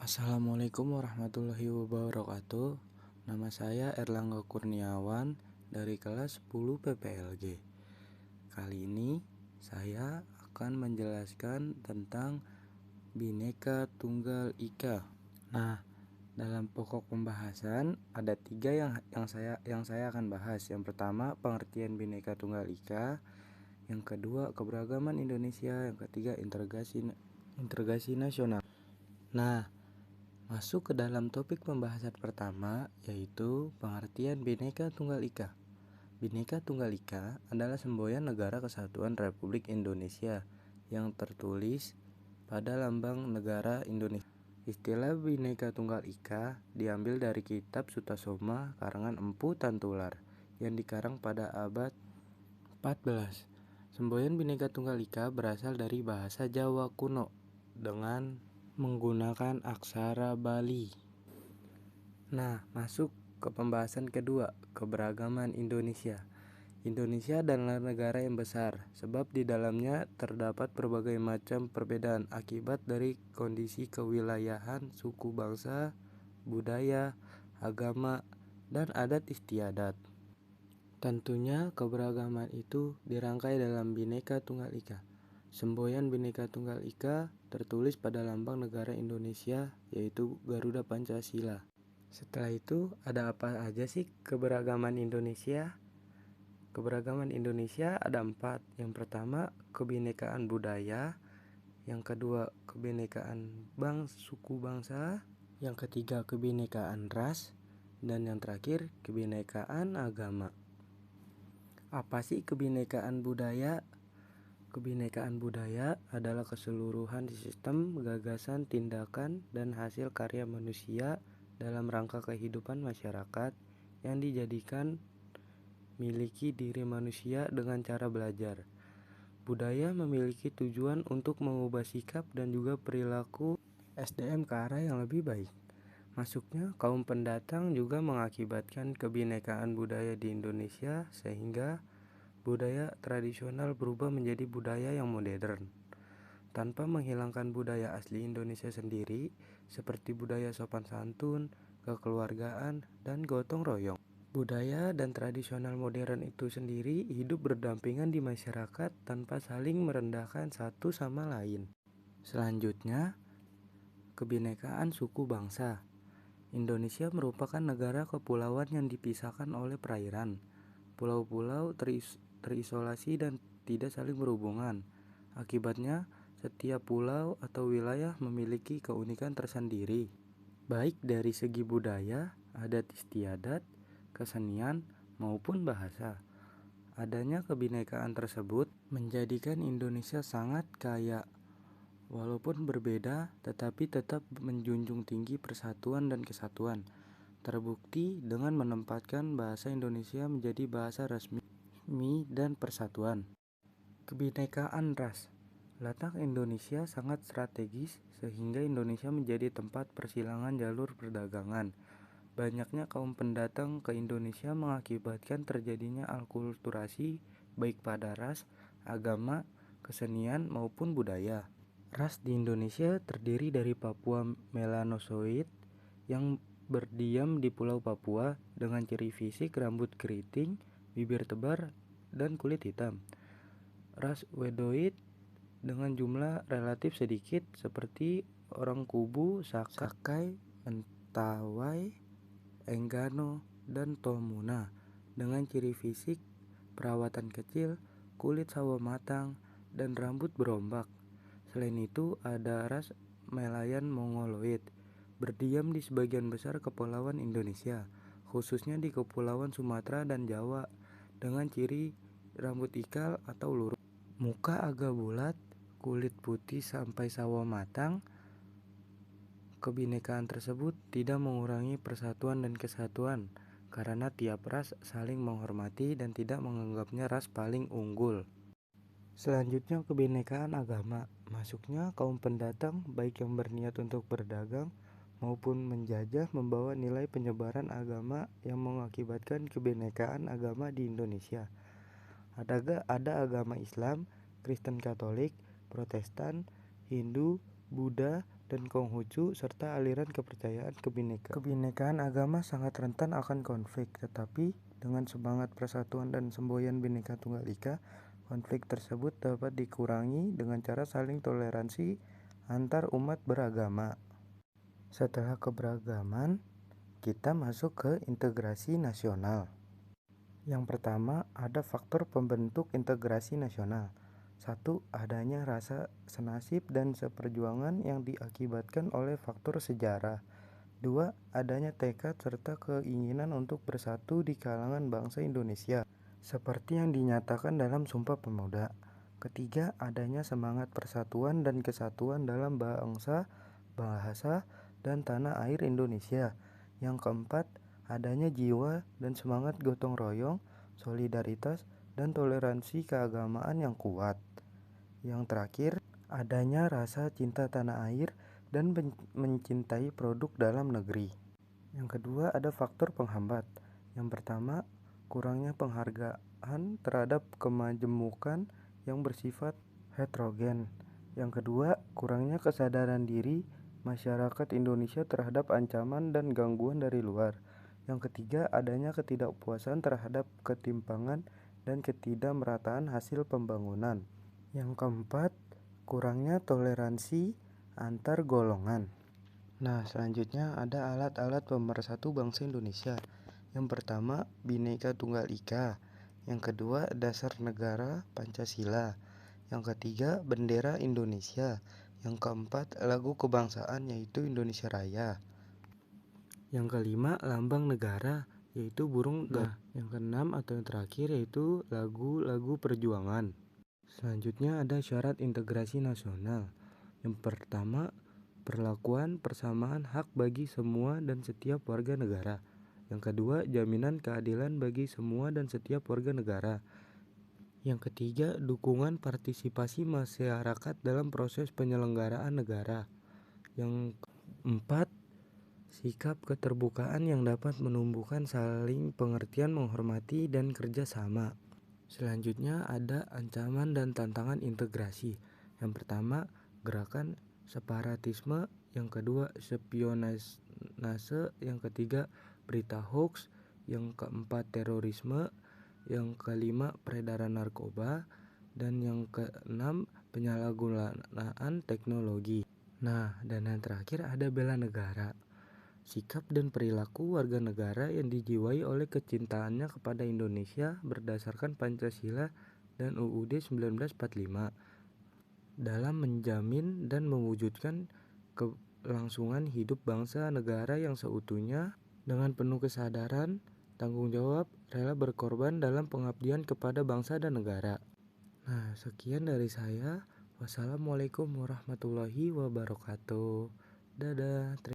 Assalamualaikum warahmatullahi wabarakatuh. Nama saya Erlangga Kurniawan dari kelas 10 PPLG. Kali ini saya akan menjelaskan tentang Bhinneka Tunggal Ika. Nah, dalam pokok pembahasan ada tiga yang saya akan bahas. Yang pertama, pengertian Bhinneka Tunggal Ika. Yang kedua, keberagaman Indonesia. Yang ketiga, integrasi nasional. Nah, masuk ke dalam topik pembahasan pertama, yaitu pengertian Bhinneka Tunggal Ika. Bhinneka Tunggal Ika adalah semboyan Negara Kesatuan Republik Indonesia yang tertulis pada lambang negara Indonesia. Istilah Bhinneka Tunggal Ika diambil dari kitab Sutasoma karangan Empu Tantular yang dikarang pada abad 14. Semboyan Bhinneka Tunggal Ika berasal dari bahasa Jawa kuno dengan menggunakan aksara Bali. Nah, masuk ke pembahasan kedua, keberagaman Indonesia. Indonesia adalah negara yang besar, sebab di dalamnya terdapat berbagai macam perbedaan akibat dari kondisi kewilayahan, suku bangsa, budaya, agama, dan adat istiadat. Tentunya keberagaman itu dirangkai dalam Bhinneka Tunggal Ika. Semboyan Bhinneka Tunggal Ika tertulis pada lambang negara Indonesia, yaitu Garuda Pancasila. Setelah itu, ada apa aja sih keberagaman Indonesia? Keberagaman Indonesia ada 4. Yang pertama, kebinekaan budaya. Yang kedua, kebinekaan suku bangsa. Yang ketiga, kebinekaan ras. Dan yang terakhir, kebinekaan agama. Apa sih kebinekaan budaya? Kebinekaan budaya adalah keseluruhan sistem, gagasan, tindakan, dan hasil karya manusia dalam rangka kehidupan masyarakat yang dijadikan miliki diri manusia dengan cara belajar. Budaya memiliki tujuan untuk mengubah sikap dan juga perilaku SDM ke arah yang lebih baik. Masuknya kaum pendatang juga mengakibatkan kebinekaan budaya di Indonesia sehingga budaya tradisional berubah menjadi budaya yang modern tanpa menghilangkan budaya asli Indonesia sendiri seperti budaya sopan santun, kekeluargaan, dan gotong royong. Budaya dan tradisional modern itu sendiri hidup berdampingan di masyarakat tanpa saling merendahkan satu sama lain. Selanjutnya, kebinekaan suku bangsa. Indonesia merupakan negara kepulauan yang dipisahkan oleh perairan. Pulau-pulau terisolasi dan tidak saling berhubungan. Akibatnya, setiap pulau atau wilayah memiliki keunikan tersendiri, baik dari segi budaya, adat istiadat, kesenian, maupun bahasa. Adanya kebinekaan tersebut menjadikan Indonesia sangat kaya. Walaupun berbeda, tetapi tetap menjunjung tinggi persatuan dan kesatuan. Terbukti dengan menempatkan bahasa Indonesia menjadi bahasa resmi dan persatuan. Kebinekaan ras. Letak Indonesia sangat strategis sehingga Indonesia menjadi tempat persilangan jalur perdagangan. Banyaknya kaum pendatang ke Indonesia mengakibatkan terjadinya alkulturasi baik pada ras, agama, kesenian maupun budaya. Ras di Indonesia terdiri dari Papua Melanosoid yang berdiam di Pulau Papua dengan ciri fisik rambut keriting, bibir tebal, dan kulit hitam. Ras Wedoid dengan jumlah relatif sedikit seperti orang Kubu, Sakai, Mentawai, Enggano, dan Tomuna dengan ciri fisik perawatan kecil, kulit sawo matang, dan rambut berombak. Selain itu, ada ras Melayan Mongoloid berdiam di sebagian besar kepulauan Indonesia, khususnya di Kepulauan Sumatera dan Jawa, dengan ciri rambut ikal atau lurus. Muka agak bulat, kulit putih sampai sawo matang. Kebinekaan tersebut tidak mengurangi persatuan dan kesatuan, karena tiap ras saling menghormati dan tidak menganggapnya ras paling unggul. Selanjutnya, kebinekaan agama. Masuknya kaum pendatang baik yang berniat untuk berdagang maupun menjajah membawa nilai penyebaran agama yang mengakibatkan kebinekaan agama di Indonesia. Ada agama Islam, Kristen Katolik, Protestan, Hindu, Buddha, dan Konghucu, serta aliran kepercayaan kebinekaan. Kebinekaan agama sangat rentan akan konflik, tetapi dengan semangat persatuan dan semboyan Bhinneka Tunggal Ika, konflik tersebut dapat dikurangi dengan cara saling toleransi antar umat beragama. Setelah keberagaman, kita masuk ke integrasi nasional. Yang pertama, ada faktor pembentuk integrasi nasional. 1. Adanya rasa senasib dan seperjuangan yang diakibatkan oleh faktor sejarah. 2. Adanya tekad serta keinginan untuk bersatu di kalangan bangsa Indonesia, seperti yang dinyatakan dalam Sumpah Pemuda. Ketiga, adanya semangat persatuan dan kesatuan dalam bangsa, bahasa, dan tanah air Indonesia. Yang keempat, adanya jiwa dan semangat gotong royong, solidaritas, dan toleransi keagamaan yang kuat. Yang terakhir, adanya rasa cinta tanah air dan mencintai produk dalam negeri. Yang kedua, ada faktor penghambat. Yang pertama, kurangnya penghargaan terhadap kemajemukan yang bersifat heterogen. Yang kedua, kurangnya kesadaran diri masyarakat Indonesia terhadap ancaman dan gangguan dari luar. Yang ketiga, adanya ketidakpuasan terhadap ketimpangan dan ketidakmerataan hasil pembangunan. Yang keempat, kurangnya toleransi antar golongan. Nah, selanjutnya ada alat-alat pemersatu bangsa Indonesia. Yang pertama, Bhinneka Tunggal Ika. Yang kedua, dasar negara Pancasila. Yang ketiga, bendera Indonesia. Yang keempat, lagu kebangsaan yaitu Indonesia Raya. Yang kelima, lambang negara yaitu burung garuda. Yang keenam atau yang terakhir yaitu lagu-lagu perjuangan. Selanjutnya ada syarat integrasi nasional. Yang pertama, perlakuan persamaan hak bagi semua dan setiap warga negara. Yang kedua, jaminan keadilan bagi semua dan setiap warga negara. Yang ketiga, dukungan partisipasi masyarakat dalam proses penyelenggaraan negara. Yang keempat, sikap keterbukaan yang dapat menumbuhkan saling pengertian, menghormati, dan kerjasama. Selanjutnya ada ancaman dan tantangan integrasi. Yang pertama, gerakan separatisme. Yang kedua, spionase. Yang ketiga, berita hoax. Yang keempat, terorisme. Yang kelima, peredaran narkoba. Dan yang keenam, penyalahgunaan teknologi. Nah, dan yang terakhir ada bela negara. Sikap dan perilaku warga negara yang dijiwai oleh kecintaannya kepada Indonesia berdasarkan Pancasila dan UUD 1945 dalam menjamin dan mewujudkan kelangsungan hidup bangsa negara yang seutuhnya dengan penuh kesadaran, tanggung jawab, rela berkorban dalam pengabdian kepada bangsa dan negara. Nah, sekian dari saya. Wassalamualaikum warahmatullahi wabarakatuh. Dadah.